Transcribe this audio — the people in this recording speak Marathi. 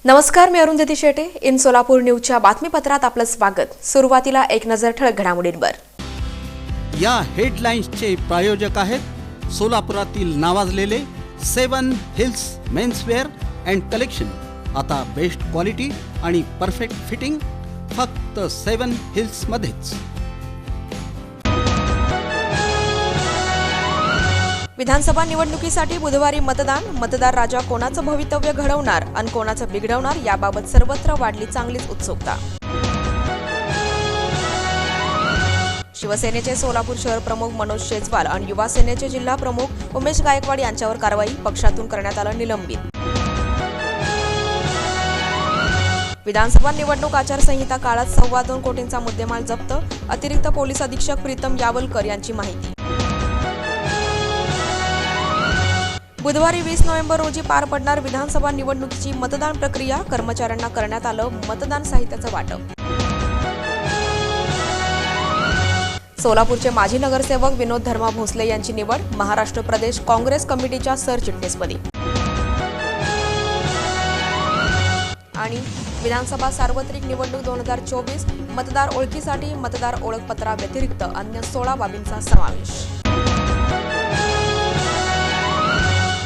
नमस्कार, मी अरुंधती शेटे. इन सोलापूर न्यूजच्या बातमीपत्रात आपलं स्वागत. सुरुवातीला एक नजर ठळक घडामोडींवर. या हेडलाईन्सचे प्रायोजक आहेत सोलापुरातील नावाजलेले 7 हिल्स मेन्सवेअर अँड कलेक्शन. आता बेस्ट क्वालिटी आणि परफेक्ट फिटिंग फक्त 7 हिल्समध्येच. विधानसभा निवडणुकीसाठी बुधवारी मतदार राजा कोणाचं भवितव्य घडवणार आणि कोणाचं बिघडवणार याबाबत सर्वत्र वाढली चांगलीच उत्सुकता. शिवसेनेचे सोलापूर शहर प्रमुख मनोज शेजवाल आणि युवा सेनेचे जिल्हा प्रमुख उमेश गायकवाड यांच्यावर कारवाई, पक्षातून करण्यात आलं निलंबित. विधानसभा निवडणूक आचारसंहिता काळात 2.25 कोटींचा मुद्देमाल जप्त, अतिरिक्त पोलीस अधीक्षक प्रीतम यावलकर यांची माहिती. बुधवारी 20 नोव्हेंबर रोजी पार पडणार विधानसभा निवडणुकीची मतदान प्रक्रिया, कर्मचाऱ्यांना करण्यात आलं मतदान साहित्याचं वाटप. सोलापूरचे माजी नगरसेवक विनोद धर्मा भोसले यांची निवड महाराष्ट्र प्रदेश काँग्रेस कमिटीच्या सरचिटणीसपदी. आणि विधानसभा सार्वत्रिक निवडणूक 2024 मतदार ओळखीसाठी मतदार ओळखपत्राव्यतिरिक्त अन्य 16 बाबींचा समावेश.